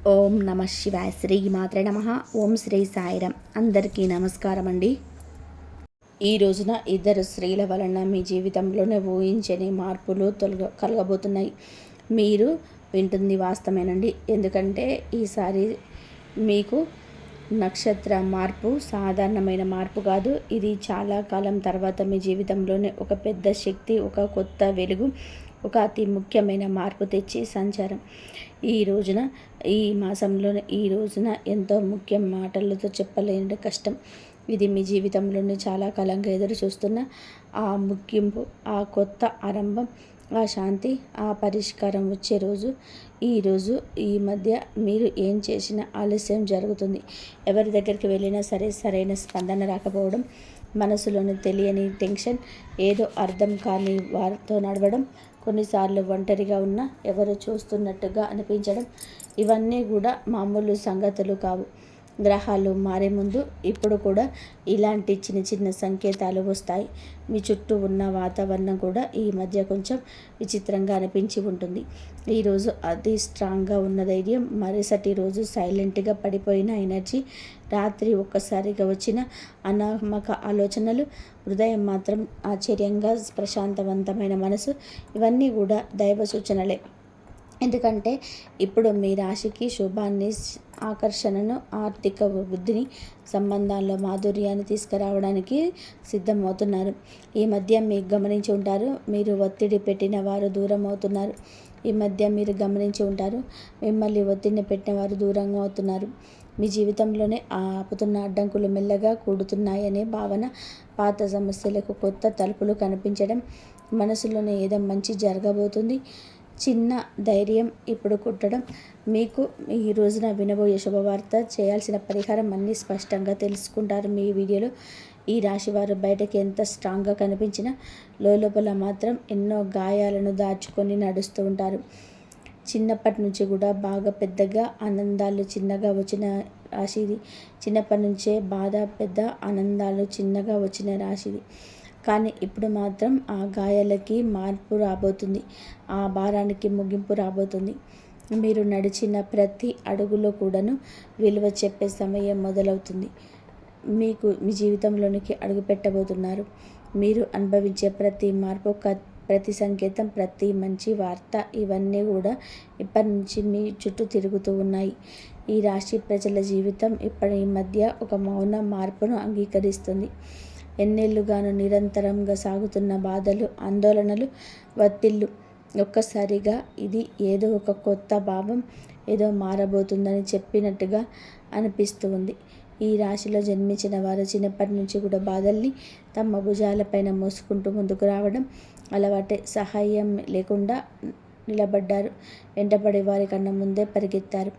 ఓం నమ శివాయ. శ్రీ మాత్రే నమ. ఓం శ్రీ సాయిరం. అందరికీ నమస్కారం అండి. ఈ రోజున ఇద్దరు స్త్రీల వలన మీ జీవితంలోనే ఊహించని మార్పులు కలగబోతున్నాయి. మీరు వింటుంది వాస్తవేనండి. ఎందుకంటే ఈసారి మీకు నక్షత్ర మార్పు సాధారణమైన మార్పు కాదు. ఇది చాలా కాలం తర్వాత మీ జీవితంలోనే ఒక పెద్ద శక్తి, ఒక కొత్త వెలుగు, ఒక అతి ముఖ్యమైన మార్పు తెచ్చి సంచారం. ఈ రోజున ఈ మాసంలోనే ఈ రోజున ఎంతో ముఖ్య మాటలతో చెప్పలేని కష్టం. ఇది మీ జీవితంలోనే చాలా కాలంగా ఎదురు చూస్తున్న ఆ ముగింపు, ఆ కొత్త ఆరంభం, ఆ శాంతి, ఆ పరిష్కారం వచ్చే రోజు ఈరోజు. ఈ మధ్య మీరు ఏం చేసినా ఆలస్యం జరుగుతుంది. ఎవరి దగ్గరికి వెళ్ళినా సరే సరైన స్పందన రాకపోవడం, మనసులోని తెలియని టెన్షన్, ఏదో అర్థం కాని వారితో నడవడం, కొన్నిసార్లు ఒంటరిగా ఉన్న ఎవరు చూస్తున్నట్టుగా అనిపించడం, ఇవన్నీ కూడా మామూలు సంగతులు కావు. గ్రహాలు మారే ముందు ఇప్పుడు కూడా ఇలాంటి చిన్న చిన్న సంకేతాలు వస్తాయి. మీ చుట్టూ ఉన్న వాతావరణం కూడా ఈ మధ్య కొంచెం విచిత్రంగా అనిపించి ఉంటుంది. ఈరోజు అతి స్ట్రాంగ్గా ఉన్న ధైర్యం, మరుసటి రోజు సైలెంట్గా పడిపోయిన ఎనర్జీ, రాత్రి ఒక్కసారిగా వచ్చిన అనామక ఆలోచనలు, హృదయం మాత్రం ఆశ్చర్యంగా ప్రశాంతవంతమైన మనసు, ఇవన్నీ కూడా దైవ సూచనలే. ఎందుకంటే ఇప్పుడు మీ రాశికి శుభాన్ని, ఆకర్షణను, ఆర్థిక వృద్ధిని, సంబంధాల్లో మాధుర్యాన్ని తీసుకురావడానికి సిద్ధమవుతున్నారు. ఈ మధ్య మీరు గమనించి ఉంటారు, మీరు ఒత్తిడి పెట్టిన వారు దూరం అవుతున్నారు. ఈ మధ్య మీరు గమనించి ఉంటారు, మిమ్మల్ని ఒత్తిడిని పెట్టిన వారు దూరంగా అవుతున్నారు. మీ జీవితంలోనే ఆపుతున్న అడ్డంకులు మెల్లగా కూడుతున్నాయనే భావన, పాత సమస్యలకు కొత్త తలుపులు కనిపించడం, మనసులోనే ఏదో మంచి జరగబోతుంది, చిన్న ధైర్యం ఇప్పుడు కుట్టడం. మీకు ఈ రోజున వినబోయే శుభవార్త, చేయాల్సిన పరిహారం అన్నీ స్పష్టంగా తెలుసుకుంటారు మీ వీడియోలో. ఈ రాశివారు బయటకి ఎంత స్ట్రాంగ్గా కనిపించినా లోపల మాత్రం ఎన్నో గాయాలను దాచుకొని నడుస్తూ ఉంటారు. చిన్నప్పటి నుంచి కూడా బాగా పెద్దగా ఆనందాలు చిన్నగా వచ్చిన రాశిది. చిన్నప్పటి నుంచే బాధ పెద్ద, ఆనందాలు చిన్నగా వచ్చిన రాశిది. కానీ ఇప్పుడు మాత్రం ఆ గాయాలకి మార్పు రాబోతుంది, ఆ భారానికి ముగింపు రాబోతుంది. మీరు నడిచిన ప్రతి అడుగులో కూడాను విలువ చెప్పే సమయం మొదలవుతుంది. మీకు మీ జీవితంలోనికి అడుగు పెట్టబోతున్నారు. మీరు అనుభవించే ప్రతి మార్పు, ప్రతి సంకేతం, ప్రతి మంచి వార్త, ఇవన్నీ కూడా ఇప్పటి నుంచి మీ చుట్టూ తిరుగుతూ ఉన్నాయి. ఈ రాశి ప్రజల జీవితం ఇప్పటి మధ్య ఒక మౌన మార్పును అంగీకరిస్తుంది. ఎన్నేళ్లుగాను నిరంతరంగా సాగుతున్న బాధలు, ఆందోళనలు, ఒత్తిళ్లు ఒక్కసారిగా ఇది ఏదో ఒక కొత్త భావం, ఏదో మారబోతుందని చెప్పినట్టుగా అనిపిస్తూ ఉంది. ఈ రాశిలో జన్మించిన వారు చిన్నప్పటి నుంచి కూడా బాధల్ని తమ భుజాలపైన మోసుకుంటూ ముందుకు రావడం అలవాటే. సహాయం లేకుండా నిలబడ్డారు. వెంటపడే వారి కన్నా ముందే పరిగెత్తారు.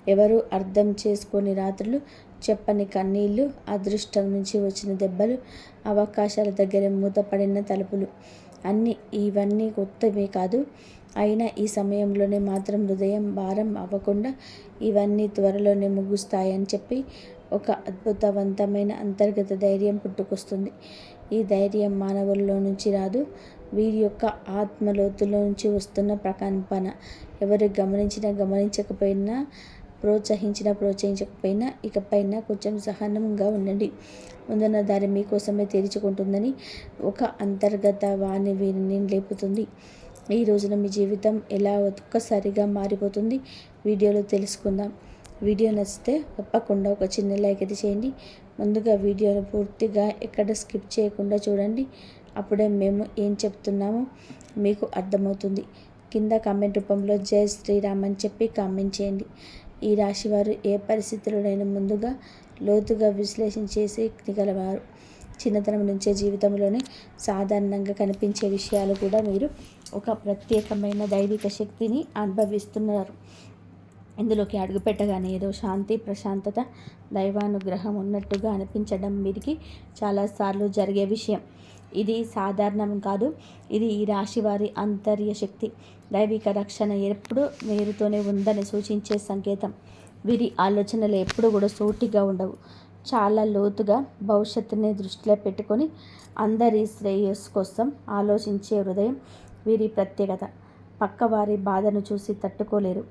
ఎవరు అర్థం చేసుకొని రాత్రులు, చెప్పని కన్నీళ్ళు, అదృష్టం నుంచి వచ్చిన దెబ్బలు, అవకాశాల దగ్గర మూతపడిన తలుపులు, ఇవన్నీ కొత్తవే కాదు. అయినా ఈ సమయంలోనే మాత్రం హృదయం భారం అవ్వకుండా ఇవన్నీ త్వరలోనే ముగుస్తాయని చెప్పి ఒక అద్భుతవంతమైన అంతర్గత ధైర్యం పుట్టుకొస్తుంది. ఈ ధైర్యం మానవుల్లో నుంచి రాదు, వీరి యొక్క ఆత్మలోతులో నుంచి వస్తున్న ప్రకంపన. ఎవరు గమనించకపోయినా, ప్రోత్సహించకపోయినా ఇకపైన కొంచెం సహనంగా ఉండండి. ముందున్న దారి మీకోసమే తెరుచుకుంటుందని ఒక అంతర్గత వాణి వీరిని లేపుతుంది. ఈ రోజున మీ జీవితం ఎలా ఒక్కసారిగా మారిపోతుంది వీడియోలో తెలుసుకుందాం. వీడియో నచ్చితే తప్పకుండా ఒక చిన్న లైక్ అయితే చేయండి. ముందుగా వీడియోను పూర్తిగా ఎక్కడ స్కిప్ చేయకుండా చూడండి. అప్పుడే మేము ఏం చెప్తున్నామో మీకు అర్థమవుతుంది. కింద కామెంట్ రూపంలో జై శ్రీరామ్ అని చెప్పి కామెంట్ చేయండి. ఈ రాశివారు ఏ పరిస్థితుల్లోనైనా ముందుగా లోతుగా విశ్లేషించేయగలవారు. చిన్నతనం నుంచే జీవితంలోనే సాధారణంగా కనిపించే విషయాలు కూడా మీరు ఒక ప్రత్యేకమైన దైవిక శక్తిని అనుభవిస్తున్నారు. ఇందులోకి అడుగుపెట్టగానే ఏదో శాంతి, ప్రశాంతత, దైవానుగ్రహం ఉన్నట్టుగా అనిపించడం వీరికి చాలాసార్లు జరిగే విషయం. ఇది సాధారణం కాదు. ఇది ఈ రాశి వారి అంతర్య శక్తి, దైవిక రక్షణ ఎప్పుడు వీరితోనే ఉందని సూచించే సంకేతం. వీరి ఆలోచనలు ఎప్పుడు కూడా సూటిగా ఉండవు. చాలా లోతుగా భవిష్యత్తుని దృష్టిలో పెట్టుకొని అందరి శ్రేయస్సు కోసం ఆలోచించే హృదయం వీరి ప్రత్యేకత. పక్కవారి బాధను చూసి తట్టుకోలేరు.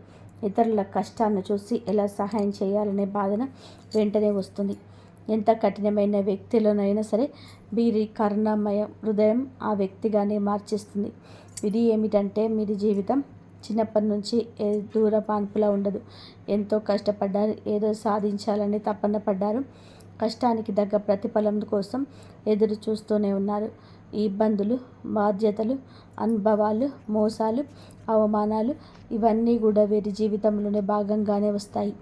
ఇతరుల కష్టాన్ని చూసి ఎలా సహాయం చేయాలనే బాధన వెంటనే వస్తుంది. ఎంత కఠినమైన వ్యక్తిలోనైనా సరే వీరి కరుణామయ హృదయం ఆ వ్యక్తిగానే మార్చేస్తుంది. విధి ఏమిటంటే వీరి జీవితం చిన్నప్పటి నుంచి దూర పాన్పులా ఉండదు. ఎంతో కష్టపడ్డారు, ఏదో సాధించాలని తపన పడ్డారు. కష్టానికి తగ్గ ప్రతిఫలం కోసం ఎదురు చూస్తూనే ఉన్నారు. ఈ ఇబ్బందులు, బాధ్యతలు, అనుభవాలు, మోసాలు, అవమానాలు ఇవన్నీ కూడా వీరి జీవితంలోనే భాగంగానే వస్తాయి.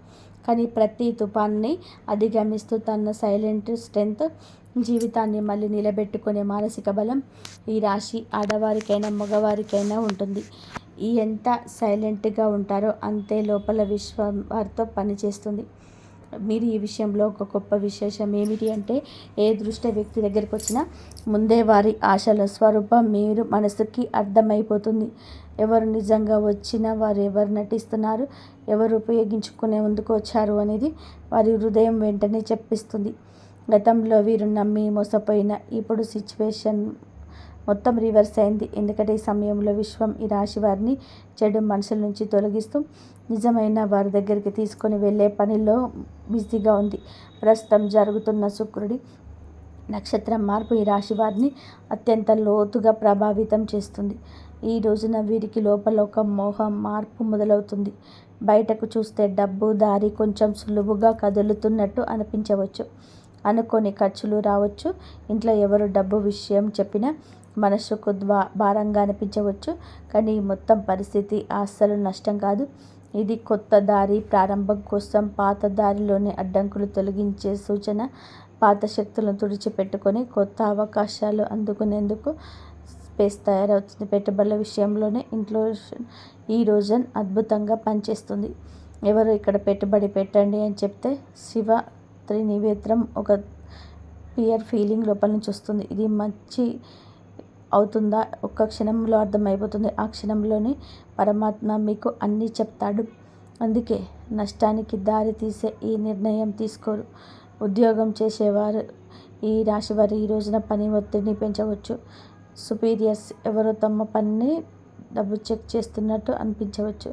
కానీ ప్రతి తుఫాన్ని అధిగమిస్తూ తన సైలెంట్ స్ట్రెంగ్త్, జీవితాన్ని మళ్ళీ నిలబెట్టుకునే మానసిక బలం ఈ రాశి ఆడవారికైనా మగవారికైనా ఉంటుంది. ఎంత సైలెంట్గా ఉంటారో అంతే లోపల విశ్వం వారితో పనిచేస్తుంది. మీరు ఈ విషయంలో ఒక గొప్ప విశేషం ఏమిటి అంటే, ఏ దృష్ట వ్యక్తి దగ్గరికి వచ్చినా ముందే వారి ఆశల స్వరూపం మీరు మనసుకి అర్థమైపోతుంది. ఎవరు నిజంగా వచ్చినా, వారు ఎవరు నటిస్తున్నారు, ఎవరు ఉపయోగించుకునే ముందుకు వచ్చారు అనేది వారి హృదయం వెంటనే చెప్పిస్తుంది. గతంలో వీరు నమ్మి మోసపోయిన ఇప్పుడు సిచ్యువేషన్ మొత్తం రివర్స్ అయింది. ఎందుకంటే ఈ సమయంలో విశ్వం ఈ రాశి వారిని చెడు మనసుల నుంచి తొలగిస్తూ నిజమైన వారి దగ్గరికి తీసుకొని వెళ్ళే పనిలో బిజీగా ఉంది. ప్రస్తుతం జరుగుతున్న శుక్రుడి నక్షత్రం మార్పు ఈ రాశి వారిని అత్యంత లోతుగా ప్రభావితం చేస్తుంది. ఈ రోజున వీరికి లోపల ఒక మోహం మార్పు మొదలవుతుంది. బయటకు చూస్తే డబ్బు దారి కొంచెం సులువుగా కదులుతున్నట్టు అనిపించవచ్చు. అనుకోని ఖర్చులు రావచ్చు. ఇంట్లో ఎవరు డబ్బు విషయం చెప్పినా మనసుకు భారంగా అనిపించవచ్చు. కానీ మొత్తం పరిస్థితి అస్సలు నష్టం కాదు. ఇది కొత్త దారి ప్రారంభం కోసం పాత దారిలోని అడ్డంకులు తొలగించే సూచన. పాత శక్తులను తుడిచిపెట్టుకొని కొత్త అవకాశాలు అందుకునేందుకు స్పేస్ తయారవుతుంది. పెట్టుబడుల విషయంలోనే ఇంట్లో ఈ రోజు అద్భుతంగా పనిచేస్తుంది. ఎవరు ఇక్కడ పెట్టుబడి పెట్టండి అని చెప్తే శివ త్రినివేత్రం ఒక పియర్ ఫీలింగ్ లోపల నుంచి వస్తుంది. ఇది మంచి అవుతుందా ఒక్క క్షణంలో అర్థమైపోతుంది. ఆ క్షణంలోనే పరమాత్మ మీకు అన్నీ చెప్తాడు. అందుకే నష్టానికి దారి తీసే ఈ నిర్ణయం తీసుకోరు. ఉద్యోగం చేసేవారు ఈ రాశివారు ఈ రోజున పని ఒత్తిడిని పెంచవచ్చు. సుపీరియర్స్ ఎవరో తమ పనిని డబ్బు చెక్ చేస్తున్నట్టు అనిపించవచ్చు.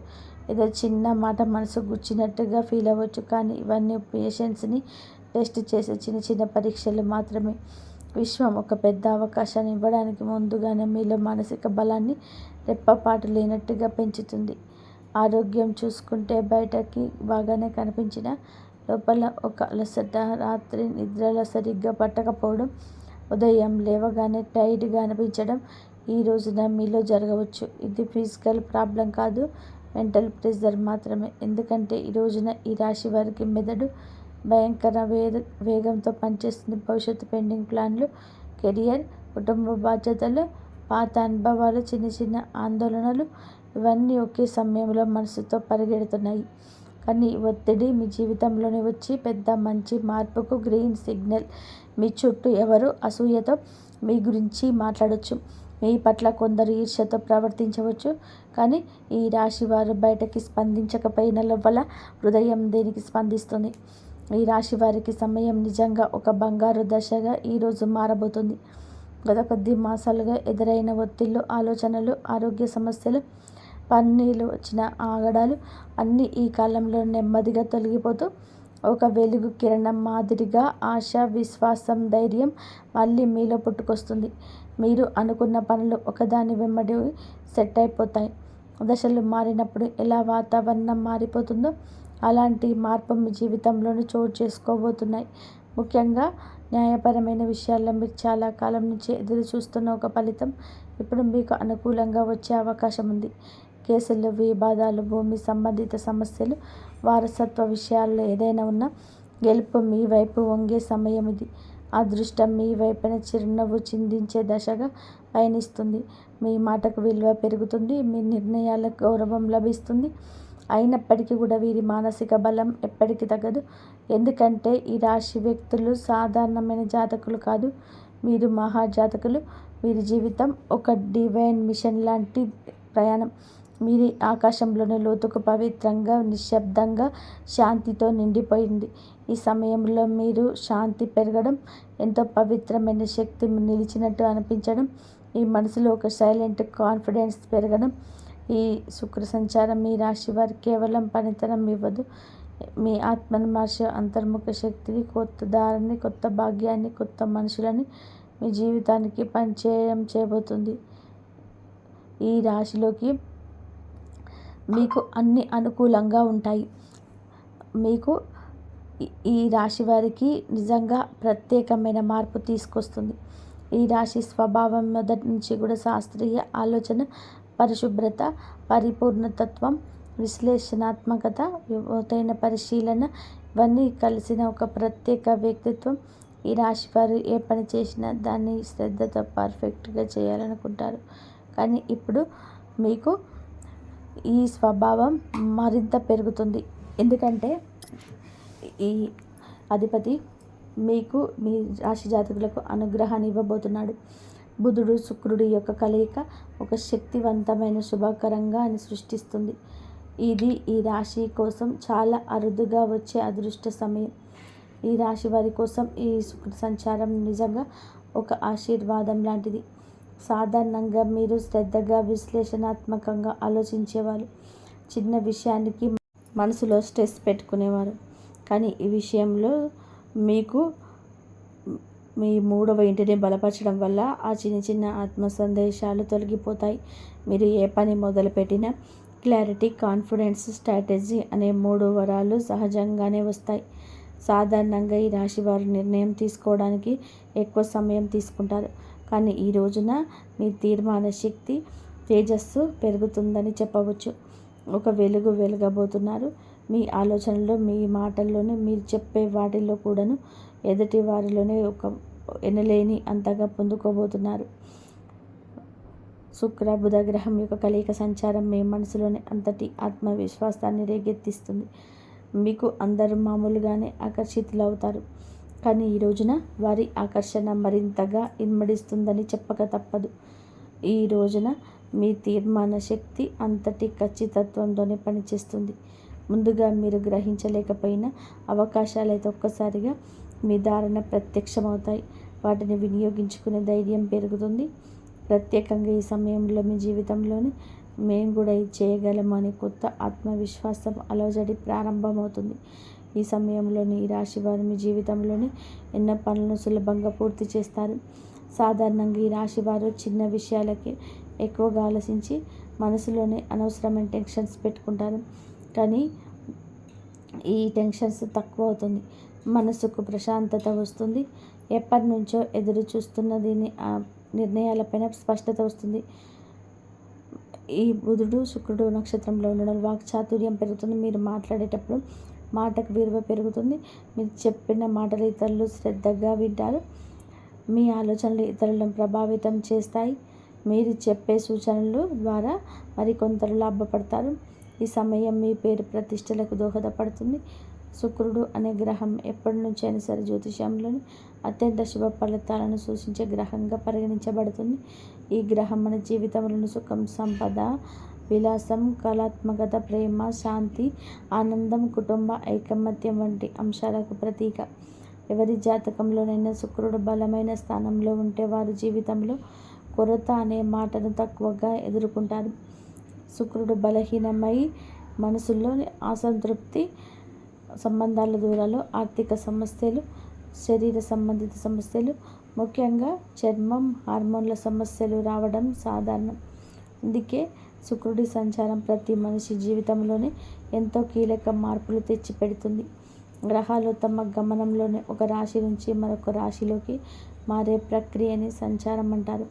ఏదో చిన్న మాట మనసు గుచ్చినట్టుగా ఫీల్ అవ్వచ్చు. కానీ ఇవన్నీ పేషెన్స్ని టెస్ట్ చేసే చిన్న చిన్న పరీక్షలు మాత్రమే. విశ్వం ఒక పెద్ద అవకాశాన్ని ఇవ్వడానికి ముందుగానే మీలో మానసిక బలాన్ని రెప్పపాటు లేనట్టుగా పెంచుతుంది. ఆరోగ్యం చూసుకుంటే బయటకి బాగానే కనిపించిన లోపల ఒక అలసట, రాత్రి నిద్రలో సరిగ్గా పట్టకపోవడం, ఉదయం లేవగానే టైర్డ్గా అనిపించడం ఈ రోజున మీలో జరగవచ్చు. ఇది ఫిజికల్ ప్రాబ్లం కాదు, మెంటల్ ప్రెషర్ మాత్రమే. ఎందుకంటే ఈ రోజున ఈ రాశి వారికి మెదడు భయంకర వేగంతో పనిచేస్తుంది. భవిష్యత్తు పెండింగ్ ప్లాన్లు, కెరియర్, కుటుంబ బాధ్యతలు, పాత అనుభవాలు, చిన్న చిన్న ఆందోళనలు ఇవన్నీ ఒకే సమయంలో మనసుతో పరిగెడుతున్నాయి. కానీ ఒత్తిడి మీ జీవితంలోనే వచ్చి పెద్ద మంచి మార్పుకు గ్రీన్ సిగ్నల్. మీ చుట్టూ ఎవరు అసూయతో మీ గురించి మాట్లాడవచ్చు. మీ పట్ల కొందరు ఈర్ష్యతో ప్రవర్తించవచ్చు. కానీ ఈ రాశి వారు బయటకి స్పందించకపోయిన లోపల హృదయం దేనికి స్పందిస్తుంది. ఈ రాశి వారికి సమయం నిజంగా ఒక బంగారు దశగా ఈరోజు మారబోతుంది. గత కొద్ది మాసాలుగా ఎదురైన ఒత్తిళ్లు, ఆలోచనలు, ఆరోగ్య సమస్యలు, పన్నీలు వచ్చిన ఆగడాలు అన్నీ ఈ కాలంలో నెమ్మదిగా తొలగిపోతూ ఒక వెలుగు కిరణం మాదిరిగా ఆశ, విశ్వాసం, ధైర్యం మళ్ళీ మీలో పుట్టుకొస్తుంది. మీరు అనుకున్న పనులు ఒకదాని వెంబడి సెట్ అయిపోతాయి. దశలు మారినప్పుడు ఎలా వాతావరణం మారిపోతుందో అలాంటి మార్పు మీ జీవితంలోనూ చోటు చేసుకోబోతున్నాయి. ముఖ్యంగా న్యాయపరమైన విషయాల్లో మీరు చాలా కాలం నుంచి ఎదురు చూస్తున్న ఒక ఫలితం ఇప్పుడు మీకు అనుకూలంగా వచ్చే అవకాశం ఉంది. కేసులు, వివాదాలు, భూమి సంబంధిత సమస్యలు, వారసత్వ విషయాల్లో ఏదైనా ఉన్నా గెలుపు మీ వైపు వంగే సమయం ఇది. అదృష్టం మీ వైపున చిరునవ్వు చిందించే దశగా పయనిస్తుంది. మీ మాటకు విలువ పెరుగుతుంది. మీ నిర్ణయాలకు గౌరవం లభిస్తుంది. అయినప్పటికీ కూడా వీరి మానసిక బలం ఎప్పటికీ తగ్గదు. ఎందుకంటే ఈ రాశి వ్యక్తులు సాధారణమైన జాతకులు కాదు, మీరు మహాజాతకులు. వీరి జీవితం ఒక డివైన్ మిషన్ లాంటి ప్రయాణం. మీరి ఆకాశంలోని లోతుకు పవిత్రంగా, నిశ్శబ్దంగా, శాంతితో నిండిపోయింది. ఈ సమయంలో మీరు శాంతి పెరగడం, ఎంతో పవిత్రమైన శక్తి నిలిచినట్టు అనిపించడం, ఈ మనసులో ఒక సైలెంట్ కాన్ఫిడెన్స్ పెరగడం ఈ శుక్ర సంచారం మీ రాశి వారికి కేవలం పనితనం ఇవ్వదు, మీ ఆత్మవిమర్శ, అంతర్ముఖ శక్తిని, కొత్త దారిని, కొత్త భాగ్యాన్ని, కొత్త మనుషులని మీ జీవితానికి పరిచయం చేయబోతుంది. ఈ రాశిలోకి మీకు అన్ని అనుకూలంగా ఉంటాయి. మీకు ఈ రాశి వారికి నిజంగా ప్రత్యేకమైన మార్పు తీసుకొస్తుంది. ఈ రాశి స్వభావం మొదటి నుంచి కూడా శాస్త్రీయ ఆలోచన, పరిశుభ్రత, పరిపూర్ణతత్వం, విశ్లేషణాత్మకత, లోతైన పరిశీలన ఇవన్నీ కలిసిన ఒక ప్రత్యేక వ్యక్తిత్వం. ఈ రాశి వారు ఏ పని చేసినా దాన్ని శ్రద్ధతో పర్ఫెక్ట్గా చేయాలనుకుంటారు. కానీ ఇప్పుడు మీకు ఈ స్వభావం మరింత పెరుగుతుంది. ఎందుకంటే ఈ అధిపతి మీకు మీ రాశి జాతకులకు అనుగ్రహాన్ని ఇవ్వబోతున్నాడు. బుధుడు శుక్రుడి యొక్క కలయిక ఒక శక్తివంతమైన శుభకరంగా సృష్టిస్తుంది. ఇది ఈ రాశి కోసం చాలా అరుదుగా వచ్చే అదృష్ట సమయం. ఈ రాశి వారి కోసం ఈ శుక్ర సంచారం నిజంగా ఒక ఆశీర్వాదం లాంటిది. సాధారణంగా మీరు శ్రద్ధగా, విశ్లేషణాత్మకంగా ఆలోచించేవారు. చిన్న విషయానికి మనసులో స్ట్రెస్ పెట్టుకునేవారు. కానీ ఈ విషయంలో మీకు మీ 3వ ఇంటిని బలపరచడం వల్ల ఆ చిన్న చిన్న ఆత్మ సందేశాలు తొలగిపోతాయి. మీరు ఏ పని మొదలుపెట్టినా క్లారిటీ, కాన్ఫిడెన్స్, స్ట్రాటజీ అనే 3 వరాలు సహజంగానే వస్తాయి. సాధారణంగా ఈ రాశి వారు నిర్ణయం తీసుకోవడానికి ఎక్కువ సమయం తీసుకుంటారు. కానీ ఈ రోజున మీ తీర్మాన శక్తి, తేజస్సు పెరుగుతుందని చెప్పవచ్చు. ఒక వెలుగు వెలగబోతున్నారు. మీ ఆలోచనలో, మీ మాటల్లోనే, మీరు చెప్పే వాటిల్లో కూడాను ఎదుటి వారిలోనే ఒక ఎనలేని అంతగా పొందుకోబోతున్నారు. శుక్ర బుధ గ్రహం యొక్క కలయిక సంచారం మీ మనసులోని అంతటి ఆత్మవిశ్వాసాన్ని రేకెత్తిస్తుంది. మీకు అందరూ మామూలుగానే ఆకర్షితులవుతారు. కానీ ఈ రోజున వారి ఆకర్షణ మరింతగా ఇమ్మడిస్తుందని చెప్పక తప్పదు. ఈ రోజున మీ తీర్మాన శక్తి అంతటి ఖచ్చితత్వంతోనే పనిచేస్తుంది. ముందుగా మీరు గ్రహించలేకపోయిన అవకాశాలైతే ఒక్కసారిగా మీ దారిన ప్రత్యక్షమవుతాయి. వాటిని వినియోగించుకునే ధైర్యం పెరుగుతుంది. ప్రత్యేకంగా ఈ సమయంలో మీ జీవితంలోని మేము కూడా ఇది చేయగలము అనే కొత్త ఆత్మవిశ్వాసం అలజడి ప్రారంభమవుతుంది. ఈ సమయంలోని ఈ రాశి వారు మీ జీవితంలోని ఎన్నో పనులను సులభంగా పూర్తి చేస్తారు. సాధారణంగా ఈ రాశి వారు చిన్న విషయాలకి ఎక్కువగా ఆలోచించి మనసులోనే అనవసరమైన టెన్షన్స్ పెట్టుకుంటారు. కానీ ఈ టెన్షన్స్ తక్కువ అవుతుంది. మనసుకు ప్రశాంతత వస్తుంది. ఎప్పటి నుంచో ఎదురు చూస్తున్న దీని నిర్ణయాలపైన స్పష్టత వస్తుంది. ఈ బుధుడు శుక్రుడు నక్షత్రంలో ఉండడం వాక్చాతుర్యం పెరుగుతుంది. మీరు మాట్లాడేటప్పుడు మాటకు విలువ పెరుగుతుంది. మీరు చెప్పిన మాటలు ఇతరులు శ్రద్ధగా వింటారు. మీ ఆలోచనలు ఇతరులను ప్రభావితం చేస్తాయి. మీరు చెప్పే సూచనల ద్వారా మరికొందరు లాభపడతారు. ఈ సమయం మీ పేరు ప్రతిష్టలకు దోహదపడుతుంది. శుక్రుడు అనే గ్రహం ఎప్పటి నుంచైనా సరే జ్యోతిష్యంలోని అత్యంత శుభ ఫలితాలను సూచించే గ్రహంగా పరిగణించబడుతుంది. ఈ గ్రహం మన జీవితంలోని సుఖం, సంపద, విలాసం, కళాత్మకత, ప్రేమ, శాంతి, ఆనందం, కుటుంబ ఐకమత్యం వంటి అంశాలకు ప్రతీక. ఎవరి జాతకంలోనైనా శుక్రుడు బలమైన స్థానంలో ఉంటే వారు జీవితంలో కొరత అనే మాటను తక్కువగా ఎదుర్కొంటారు. శుక్రుడు బలహీనమై మనసులోని అసంతృప్తి, సంబంధాల దూరాలు, ఆర్థిక సమస్యలు, శరీర సంబంధిత సమస్యలు, ముఖ్యంగా చర్మం, హార్మోన్ల సమస్యలు రావడం సాధారణం. అందుకే శుక్రుడి సంచారం ప్రతి మనిషి జీవితంలోనే ఎంతో కీలక మార్పులు తెచ్చిపెడుతుంది. గ్రహాలు తమ గమనంలోనే ఒక రాశి నుంచి మరొక రాశిలోకి మారే ప్రక్రియని సంచారం అంటారు.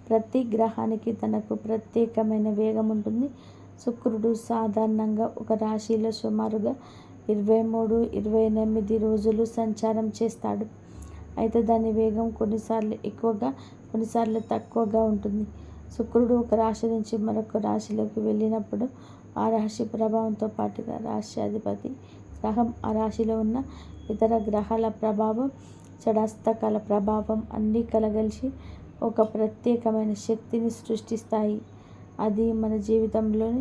ప్రతి గ్రహానికి తనకు ప్రత్యేకమైన వేగం ఉంటుంది. శుక్రుడు సాధారణంగా ఒక రాశిలో సుమారుగా 23-28 రోజులు సంచారం చేస్తాడు. అయితే దాని వేగం కొన్నిసార్లు ఎక్కువగా, కొన్నిసార్లు తక్కువగా ఉంటుంది. శుక్రుడు ఒక రాశి నుంచి మరొక రాశిలోకి వెళ్ళినప్పుడు ఆ రాశి ప్రభావంతో పాటుగా రాశి అధిపతి గ్రహం, ఆ రాశిలో ఉన్న ఇతర గ్రహాల ప్రభావం, షడాష్టకాల ప్రభావం అన్నీ కలగలిసి ఒక ప్రత్యేకమైన శక్తిని సృష్టిస్తాయి. అది మన జీవితంలోని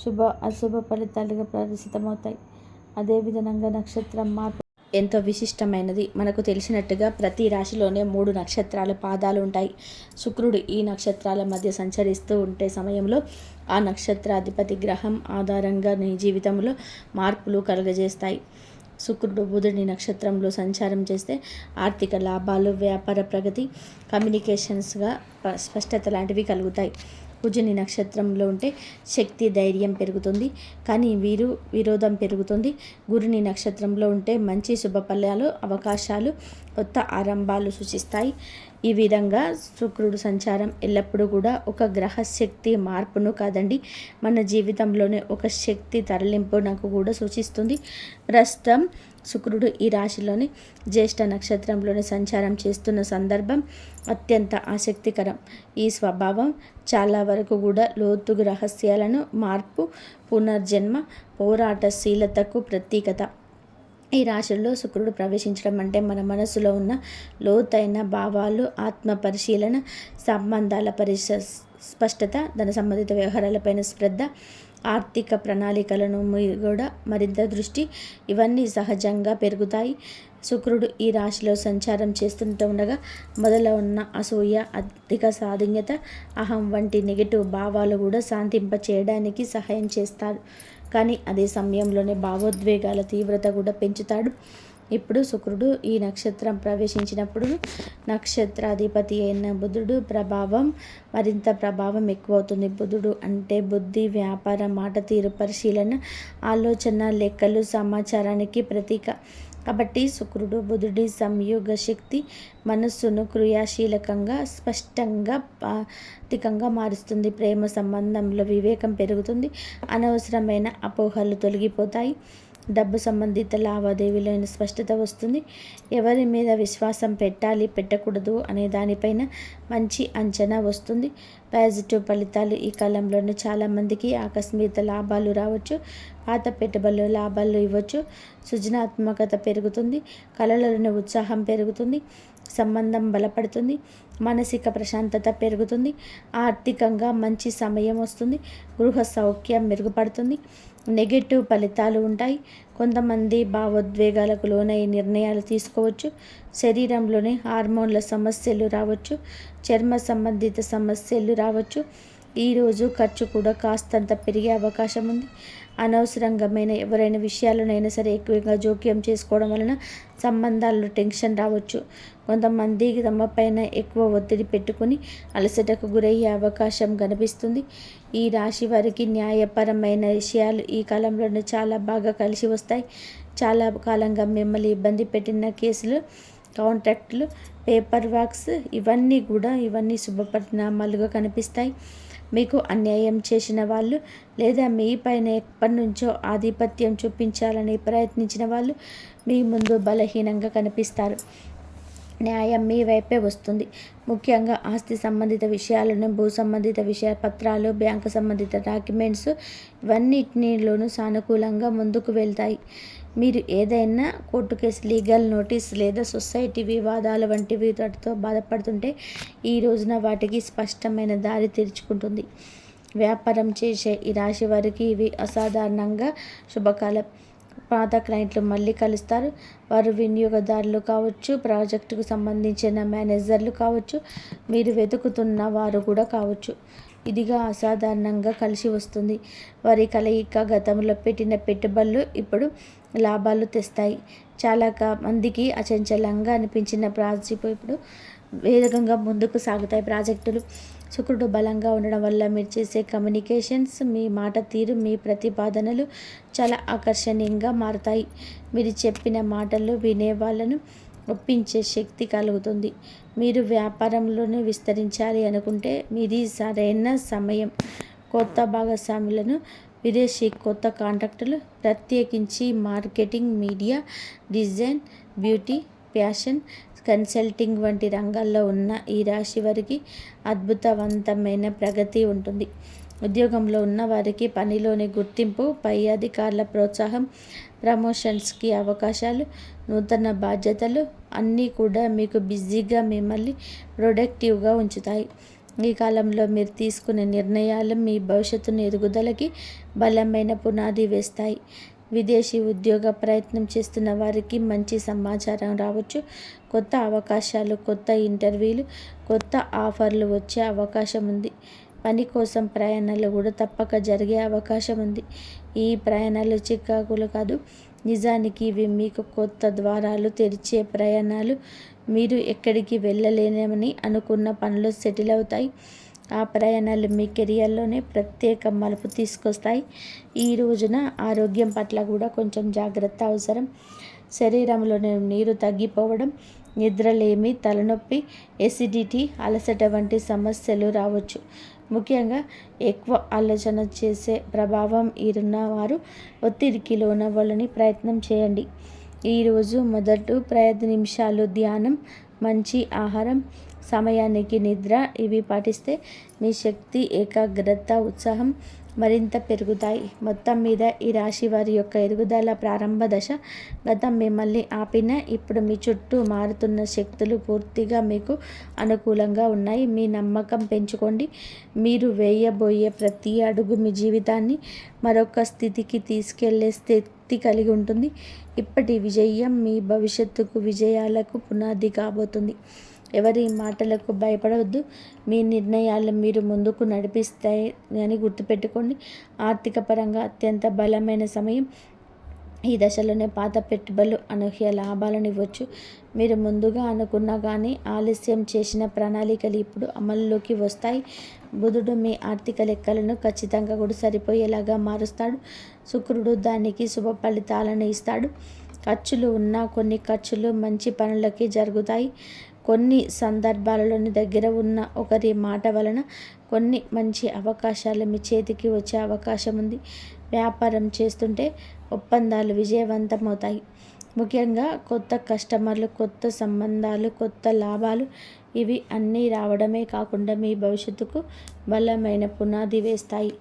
శుభ, అశుభ ఫలితాలుగా ప్రదర్శితమవుతాయి. అదేవిధంగా నక్షత్రం మార్పు ఎంతో విశిష్టమైనది. మనకు తెలిసినట్టుగా ప్రతి రాశిలోనే 3 నక్షత్రాల పాదాలు ఉంటాయి. శుక్రుడు ఈ నక్షత్రాల మధ్య సంచరిస్తూ ఉంటే సమయంలో ఆ నక్షత్రాధిపతి గ్రహం ఆధారంగా నీ జీవితంలో మార్పులు కలుగజేస్తాయి. శుక్రుడు బుధుడి నక్షత్రంలో సంచారం చేస్తే ఆర్థిక లాభాలు, వ్యాపార ప్రగతి, కమ్యూనికేషన్స్గా స్పష్టత లాంటివి కలుగుతాయి. కుజుని నక్షత్రంలో ఉంటే శక్తి, ధైర్యం పెరుగుతుంది, కానీ విరోధం పెరుగుతుంది. గురుని నక్షత్రంలో ఉంటే మంచి శుభఫలాలు, అవకాశాలు, కొత్త ఆరంభాలు సూచిస్తాయి. ఈ విధంగా శుక్రుడు సంచారం ఎల్లప్పుడూ కూడా ఒక గ్రహ శక్తి మార్పును కాదండి, మన జీవితంలోనే ఒక శక్తి తరలింపునకు కూడా సూచిస్తుంది. ప్రస్తుతం శుక్రుడు ఈ రాశిలోని జ్యేష్ఠ నక్షత్రంలోని సంచారం చేస్తున్న సందర్భం అత్యంత ఆసక్తికరం. ఈ స్వభావం చాలా వరకు కూడా లోతు రహస్యాలను, మార్పు, పునర్జన్మ, పోరాటశీలతకు ప్రతీకత. ఈ రాశుల్లో శుక్రుడు ప్రవేశించడం అంటే మన మనసులో ఉన్న లోతైన భావాలు, ఆత్మ పరిశీలన, సంబంధాల స్పష్టత, ధన సంబంధిత వ్యవహారాలపైన శ్రద్ధ, ఆర్థిక ప్రణాళికలను కూడా మరింత దృష్టి, ఇవన్నీ సహజంగా పెరుగుతాయి. శుక్రుడు ఈ రాశిలో సంచారం చేస్తుంటూ ఉండగా మొదలో ఉన్న అసూయ, అధిక సాధిన్యత, అహం వంటి నెగిటివ్ భావాలు కూడా శాంతింప చేయడానికి సహాయం చేస్తారు. కానీ అదే సమయంలోనే భావోద్వేగాల తీవ్రత కూడా పెంచుతాడు. ఇప్పుడు శుక్రుడు ఈ నక్షత్రం ప్రవేశించినప్పుడు నక్షత్రాధిపతి అయిన బుధుడు మరింత ప్రభావం ఎక్కువవుతుంది. బుధుడు అంటే బుద్ధి, వ్యాపార, మాట తీరు, పరిశీలన, ఆలోచన, లెక్కలు, సమాచారానికి ప్రతీక. కాబట్టి శుక్రుడు బుధుడి సంయోగ శక్తి మనస్సును క్రియాశీలకంగా, స్పష్టంగా, పాతికంగా మారుస్తుంది. ప్రేమ సంబంధంలో వివేకం పెరుగుతుంది, అనవసరమైన అపోహలు తొలగిపోతాయి, డబ్బు సంబంధిత లావాదేవీలో స్పష్టత వస్తుంది. ఎవరి మీద విశ్వాసం పెట్టాలి, పెట్టకూడదు అనే దానిపైన మంచి అంచనా వస్తుంది. పాజిటివ్ ఫలితాలు. ఈ కాలంలోనే చాలామందికి ఆకస్మిక లాభాలు రావచ్చు, పాత పెట్టుబడులు లాభాలు ఇవ్వచ్చు, సృజనాత్మకత పెరుగుతుంది, కళలోని ఉత్సాహం పెరుగుతుంది, సంబంధం బలపడుతుంది, మానసిక ప్రశాంతత పెరుగుతుంది, ఆర్థికంగా మంచి సమయం వస్తుంది, గృహ సౌఖ్యం మెరుగుపడుతుంది. నెగటివ్ ఫలితాలు ఉంటాయి. కొంతమంది భావోద్వేగాలకు లోనై నిర్ణయాలు తీసుకోవచ్చు, శరీరంలోని హార్మోన్ల సమస్యలు రావచ్చు, చర్మ సంబంధిత సమస్యలు రావచ్చు. ఈరోజు ఖర్చు కూడా కాస్తంత పెరిగే అవకాశం ఉంది. అనవసరంగమైన ఎవరైనా విషయాలనైనా సరే ఎక్కువగా జోక్యం చేసుకోవడం వలన సంబంధాల్లో టెన్షన్ రావచ్చు. కొంతమంది తమపైన ఎక్కువ ఒత్తిడి పెట్టుకుని అలసటకు గురయ్యే అవకాశం కనిపిస్తుంది. ఈ రాశి వారికి న్యాయపరమైన విషయాలు ఈ కాలంలోనే చాలా బాగా కలిసి వస్తాయి. చాలా కాలంగా మిమ్మల్ని ఇబ్బంది పెట్టిన కేసులు, కాంట్రాక్టులు, పేపర్ వర్క్స్ ఇవన్నీ శుభ పరిణామాలుగా కనిపిస్తాయి. మీకు అన్యాయం చేసిన వాళ్ళు లేదా మీ పైన ఎప్పటి నుంచో ఆధిపత్యం చూపించాలని ప్రయత్నించిన వాళ్ళు మీ ముందు బలహీనంగా కనిపిస్తారు. న్యాయం మీ వైపే వస్తుంది. ముఖ్యంగా ఆస్తి సంబంధిత విషయాలను, భూ సంబంధిత పత్రాలు, బ్యాంకు సంబంధిత డాక్యుమెంట్స్ ఇవన్నిటిలోనూ సానుకూలంగా ముందుకు వెళ్తాయి. మీరు ఏదైనా కోర్టు కేసు, లీగల్ నోటీస్ లేదా సొసైటీ వివాదాల వంటివి వాటితో బాధపడుతుంటే ఈ రోజున వాటికి స్పష్టమైన దారి తెరుచుకుంటుంది. వ్యాపారం చేసే ఈ రాశి వారికి ఇవి అసాధారణంగా శుభకాలం. పాత క్లయింట్లు మళ్ళీ కలుస్తారు. వారు వినియోగదారులు కావచ్చు, ప్రాజెక్టుకు సంబంధించిన మేనేజర్లు కావచ్చు, మీరు వెతుకుతున్న వారు కూడా కావచ్చు. ఇదిగా అసాధారణంగా కలిసి వస్తుంది. వారి కలయిక గతంలో పెట్టిన పెట్టుబడులు ఇప్పుడు లాభాలు తెస్తాయి. చాలా మందికి అచంచలంగా అనిపించిన ప్రాజెక్టు ఇప్పుడు వేగంగా ముందుకు సాగుతాయి ప్రాజెక్టులు. శుక్రుడు బలంగా ఉండడం వల్ల మీరు చేసే కమ్యూనికేషన్స్, మీ మాట తీరు, మీ ప్రతిపాదనలు చాలా ఆకర్షణీయంగా మారుతాయి. మీరు చెప్పిన మాటలు వినే వాళ్ళను ఒప్పించే శక్తి కలుగుతుంది. మీరు వ్యాపారంలోనే విస్తరించాలి అనుకుంటే మీది సరైన సమయం. కొత్త భాగస్వాములను, విదేశీ కొత్త కాంట్రాక్టులు, ప్రత్యేకించి marketing, media, design, beauty, fashion, consulting వంటి రంగాల్లో ఉన్న ఈ రాశి వారికి అద్భుతవంతమైన ప్రగతి ఉంటుంది. ఉద్యోగంలో ఉన్న వారికి పనిలోని గుర్తింపు, పై అధికారుల ప్రోత్సాహం, ప్రమోషన్స్కి అవకాశాలు, నూతన బాధ్యతలు అన్నీ కూడా మీకు బిజీగా, మిమ్మల్ని ప్రొడక్టివ్గా ఉంచుతాయి. ఈ కాలంలో మీరు తీసుకునే నిర్ణయాలు మీ భవిష్యత్తును ఎదుగుదలకి బలమైన పునాది వేస్తాయి. విదేశీ ఉద్యోగ ప్రయత్నం చేస్తున్న వారికి మంచి సమాచారం రావచ్చు. కొత్త అవకాశాలు, కొత్త ఇంటర్వ్యూలు, కొత్త ఆఫర్లు వచ్చే అవకాశం ఉంది. పని కోసం ప్రయాణాలు కూడా తప్పక జరిగే అవకాశం ఉంది. ఈ ప్రయాణాలు చికాకులు కాదు, నిజానికి ఇవి మీకు కొత్త ద్వారాలు తెరిచే ప్రయాణాలు. మీరు ఎక్కడికి వెళ్ళలేనని అనుకున్న పనులు సెటిల్ అవుతాయి. ఆ ప్రయాణాలు మీ కెరియర్లోనే ప్రత్యేక మలుపు తీసుకొస్తాయి. ఈ రోజున ఆరోగ్యం పట్ల కూడా కొంచెం జాగ్రత్త అవసరం. శరీరంలోని నీరు తగ్గిపోవడం, నిద్రలేమి, తలనొప్పి, ఎసిడిటీ, అలసట వంటి సమస్యలు రావచ్చు. ముఖ్యంగా ఎక్కువ ఆలోచన చేసే ప్రభావం ఉన్నవారు ఒత్తిడికి లోనవ్వాలని ప్రయత్నం చేయండి. ఈరోజు మొదటి 5 నిమిషాలు ధ్యానం, మంచి ఆహారం, సమయానికి నిద్ర ఇవి పాటిస్తే మీ శక్తి, ఏకాగ్రత, ఉత్సాహం మరింత పెరుగుతాయి. మొత్తం మీద ఈ రాశి వారి యొక్క ఎదుగుదల ప్రారంభ దశ. గతం మిమ్మల్ని ఆపిన ఇప్పుడు మీ చుట్టూ మారుతున్న శక్తులు పూర్తిగా మీకు అనుకూలంగా ఉన్నాయి. మీ నమ్మకం పెంచుకోండి. మీరు వేయబోయే ప్రతి అడుగు మీ జీవితాన్ని మరొక స్థితికి తీసుకెళ్లే శక్తి కలిగి ఉంటుంది. ఇప్పటి విజయం మీ భవిష్యత్తుకు విజయాలకు పునాది కాబోతుంది. ఎవరి మాటలకు భయపడవద్దు. మీ నిర్ణయాలు మీరు ముందుకు నడిపిస్తాయి అని గుర్తుపెట్టుకోండి. ఆర్థిక పరంగా అత్యంత బలమైన సమయం. ఈ దశలోనే పాత పెట్టుబడులు అనూహ్య లాభాలను ఇవ్వచ్చు. మీరు ముందుగా అనుకున్నా కానీ ఆలస్యం చేసిన ప్రణాళికలు ఇప్పుడు అమల్లోకి వస్తాయి. బుధుడు మీ ఆర్థిక లెక్కలను ఖచ్చితంగా కూడా సరిపోయేలాగా మారుస్తాడు. శుక్రుడు దానికి శుభ ఫలితాలను ఇస్తాడు. ఖర్చులు ఉన్నా కొన్ని ఖర్చులు మంచి పనులకి జరుగుతాయి. కొన్ని సందర్భాలలోని దగ్గర ఉన్న ఒకరి మాట వలన కొన్ని మంచి అవకాశాలు మీ చేతికి వచ్చే అవకాశం ఉంది. వ్యాపారం చేస్తుంటే ఒప్పందాలు విజయవంతమవుతాయి. ముఖ్యంగా కొత్త కస్టమర్లు, కొత్త సంబంధాలు, కొత్త లాభాలు ఇవి అన్నీ రావడమే కాకుండా మీ భవిష్యత్తుకు బలమైన పునాది వేస్తాయి.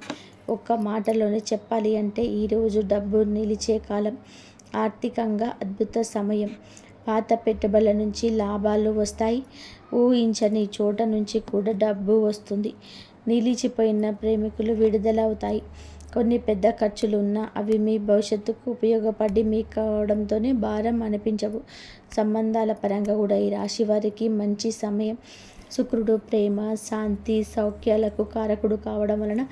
ఒక్క మాటలోనే చెప్పాలి అంటే ఈరోజు డబ్బు నిలిచే కాలం. ఆర్థికంగా అద్భుత సమయం. పాత పెట్టుబడుల నుంచి లాభాలు వస్తాయి. ఊహించని చోట నుంచి కూడా డబ్బు వస్తుంది. నిలిచిపోయిన ప్రేమికులు విడుదలవుతాయి. కొన్ని పెద్ద ఖర్చులు ఉన్నా అవి మీ భవిష్యత్తుకు ఉపయోగపడి మీ కావడంతోనే భారం అనిపించవు. సంబంధాల పరంగా కూడా ఈ రాశి వారికి మంచి సమయం. శుక్రుడు ప్రేమ, శాంతి, సౌఖ్యాలకు కారకుడు కావడం వలన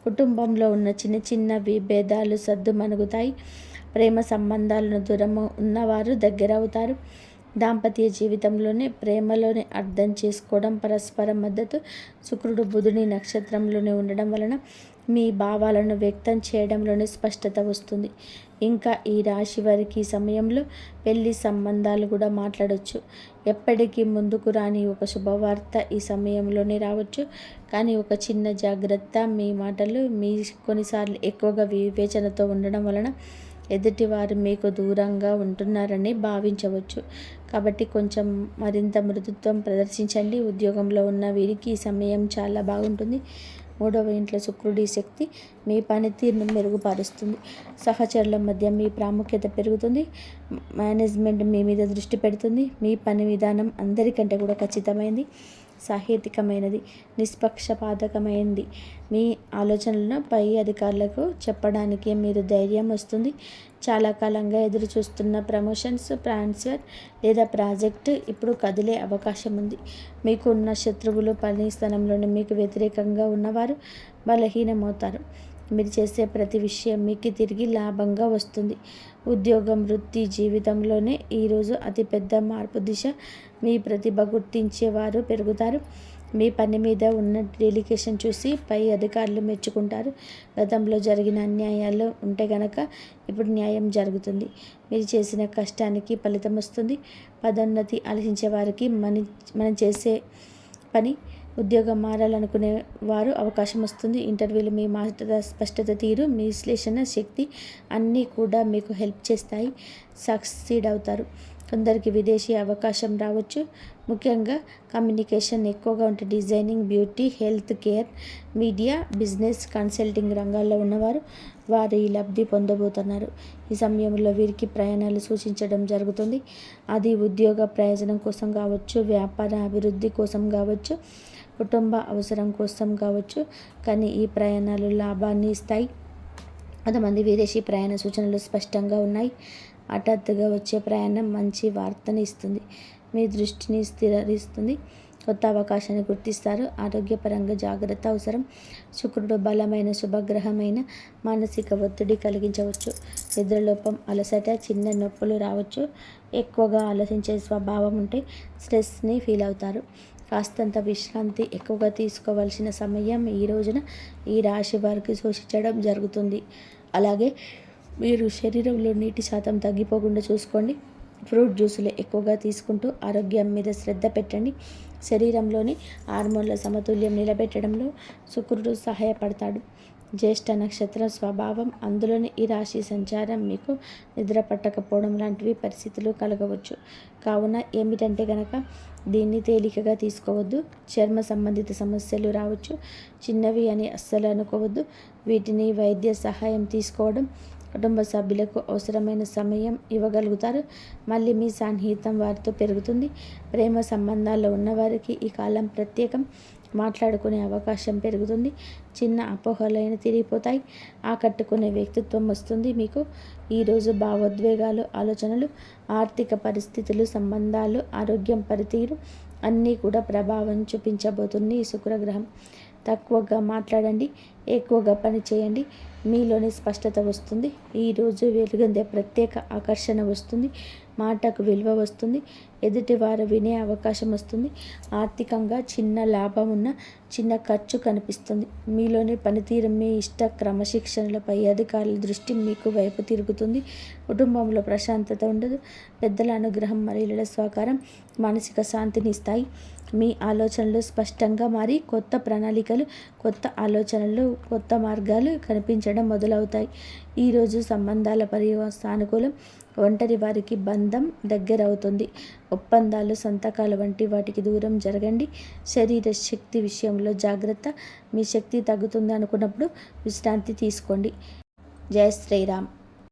కుటుంబంలో ఉన్న చిన్న చిన్న విభేదాలు సద్దుమణుగుతాయి. ప్రేమ సంబంధాలను దూరం ఉన్నవారు దగ్గర అవుతారు. దాంపత్య జీవితంలోనే ప్రేమలోనే అర్థం చేసుకోవడం, పరస్పర మద్దతు. శుక్రుడు బుధుని నక్షత్రంలోనే ఉండడం వలన మీ భావాలను వ్యక్తం చేయడంలోనే స్పష్టత వస్తుంది. ఇంకా ఈ రాశి వారికి ఈ సమయంలో పెళ్లి సంబంధాలు కూడా మాట్లాడవచ్చు. ఎప్పటికీ ముందుకు రాని ఒక శుభవార్త ఈ సమయంలోనే రావచ్చు. కానీ ఒక చిన్న జాగ్రత్త, మీ మాటలు మీ కొన్నిసార్లు ఎక్కువగా వివేచనతో ఉండడం వలన ఎదుటివారు మీకు దూరంగా ఉంటున్నారని భావించవచ్చు. కాబట్టి కొంచెం మరింత మృదుత్వం ప్రదర్శించండి. ఉద్యోగంలో ఉన్న వీరికి ఈ సమయం చాలా బాగుంటుంది. 3వ ఇంట్లో శుక్రుడి శక్తి మీ పనితీరును మెరుగుపరుస్తుంది. సహచరుల మధ్య మీ ప్రాముఖ్యత పెరుగుతుంది. మేనేజ్మెంట్ మీ మీద దృష్టి పెడుతుంది. మీ పని విధానం అందరికంటే కూడా ఖచ్చితమైనది, సాహిత్యకమైనది, నిష్పక్షపాతకమైనది. మీ ఆలోచనలను పై అధికారులకు చెప్పడానికి మీరు ధైర్యం వస్తుంది. చాలా కాలంగా ఎదురు చూస్తున్న ప్రమోషన్స్, ట్రాన్స్ఫర్ లేదా ప్రాజెక్టు ఇప్పుడు కదిలే అవకాశం ఉంది. మీకు ఉన్న శత్రువులు, పని స్థలంలోని మీకు వ్యతిరేకంగా ఉన్నవారు బలహీనమవుతారు. మీరు చేసే ప్రతి విషయం మీకు తిరిగి లాభంగా వస్తుంది. ఉద్యోగం, వృత్తి జీవితంలోనే ఈరోజు అతిపెద్ద మార్పు దిశ. మీ ప్రతిభ గుర్తించేవారు పెరుగుతారు. మీ పని మీద ఉన్న డెడికేషన్ చూసి పై అధికారులు మెచ్చుకుంటారు. గతంలో జరిగిన అన్యాయాలు ఉంటే గనక ఇప్పుడు న్యాయం జరుగుతుంది. మీరు చేసిన కష్టానికి ఫలితం వస్తుంది. పదోన్నతి ఆలోచించే వారికి మనం చేసే పని ఉద్యోగం మారాలనుకునే వారు అవకాశం వస్తుంది. ఇంటర్వ్యూలు మీ మాట స్పష్టత, తీరు, మీ విశ్లేషణ శక్తి అన్నీ కూడా మీకు హెల్ప్ చేస్తాయి. సక్సీడ్ అవుతారు. కొందరికి విదేశీ అవకాశం రావచ్చు. ముఖ్యంగా కమ్యూనికేషన్ ఎక్కువగా ఉంటే designing, beauty, health care, media, business, consulting రంగాల్లో ఉన్నవారు వారు ఈ లబ్ధి పొందబోతున్నారు. ఈ సమయంలో వీరికి ప్రయాణాలు సూచించడం జరుగుతుంది. అది ఉద్యోగ ప్రయోజనం కోసం కావచ్చు, వ్యాపార అభివృద్ధి కోసం కావచ్చు, కుటుంబ అవసరం కోసం కావచ్చు. కానీ ఈ ప్రయాణాలు లాభాన్ని ఇస్తాయి. కొంతమంది విదేశీ ప్రయాణ సూచనలు స్పష్టంగా ఉన్నాయి. హఠాత్తుగా వచ్చే ప్రయాణం మంచి వార్తని ఇస్తుంది. మీ దృష్టిని స్థిరరిస్తుంది. కొత్త అవకాశాన్ని గుర్తిస్తారు. ఆరోగ్యపరంగా జాగ్రత్త అవసరం. శుక్రుడు బలమైన శుభగ్రహమైన మానసిక ఒత్తిడి కలిగించవచ్చు. నిద్రలోపం, అలసట, చిన్న నొప్పులు రావచ్చు. ఎక్కువగా ఆలోచించే స్వభావం ఉంటే స్ట్రెస్ని ఫీల్ అవుతారు. కాస్తంత విశ్రాంతి ఎక్కువగా తీసుకోవాల్సిన సమయం ఈ రోజున ఈ రాశి వారికి సూచించడం జరుగుతుంది. అలాగే మీరు శరీరంలో నీటి శాతం తగ్గిపోకుండా చూసుకోండి. ఫ్రూట్ జ్యూసులు ఎక్కువగా తీసుకుంటూ ఆరోగ్యం మీద శ్రద్ధ పెట్టండి. శరీరంలోని హార్మోన్ల సమతుల్యం నిలబెట్టడంలో శుక్రుడు సహాయపడతాడు. జ్యేష్ఠ నక్షత్రం స్వభావం, అందులోని ఈ రాశి సంచారం మీకు నిద్ర పట్టకపోవడం లాంటివి పరిస్థితులు కలగవచ్చు. కావున ఏమిటంటే గనక దీన్ని తేలికగా తీసుకోవద్దు. చర్మ సంబంధిత సమస్యలు రావచ్చు. చిన్నవి అని అస్సలు అనుకోవద్దు. వీటిని వైద్య సహాయం తీసుకోవడం, కుటుంబ సభ్యులకు అవసరమైన సమయం ఇవ్వగలుగుతారు. మళ్ళీ మీ సాన్నిహిత్యం వారితో పెరుగుతుంది. ప్రేమ సంబంధాల్లో ఉన్నవారికి ఈ కాలం ప్రత్యేకం. మాట్లాడుకునే అవకాశం పెరుగుతుంది. చిన్న అపోహలైన తిరిగిపోతాయి. ఆకట్టుకునే వ్యక్తిత్వం వస్తుంది మీకు. ఈరోజు భావోద్వేగాలు, ఆలోచనలు, ఆర్థిక పరిస్థితులు, సంబంధాలు, ఆరోగ్యం, పనితీరు అన్నీ కూడా ప్రభావం చూపించబోతుంది ఈ శుక్రగ్రహం. తక్కువగా మాట్లాడండి, ఎక్కువగా పని చేయండి. మీలోని స్పష్టత వస్తుంది. ఈరోజు వెలుగొందే ప్రత్యేక ఆకర్షణ వస్తుంది. మాటకు విలువ వస్తుంది. ఎదుటివారు వినే అవకాశం వస్తుంది. ఆర్థికంగా చిన్న లాభం ఉన్న చిన్న ఖర్చు కనిపిస్తుంది. మీలోని పనితీరు, మీ ఇష్ట క్రమశిక్షణలపై అధికారుల దృష్టి మీకు వైపు తిరుగుతుంది. కుటుంబంలో ప్రశాంతత ఉండదు. పెద్దల అనుగ్రహం మరియు సహకారం మానసిక శాంతిని ఇస్తాయి. మీ ఆలోచనలు స్పష్టంగా మారి కొత్త ప్రణాళికలు, కొత్త ఆలోచనలు, కొత్త మార్గాలు కనిపించడం మొదలవుతాయి. ఈరోజు సంబంధాల సానుకూలం. ఒంటరి వారికి బంధం దగ్గరవుతుంది. ఒప్పందాలు, సంతకాలు వంటి వాటికి దూరం జరగండి. శరీర శక్తి విషయంలో జాగ్రత్త. మీ శక్తి తగ్గుతుంది అనుకున్నప్పుడు విశ్రాంతి తీసుకోండి. జై శ్రీరామ్.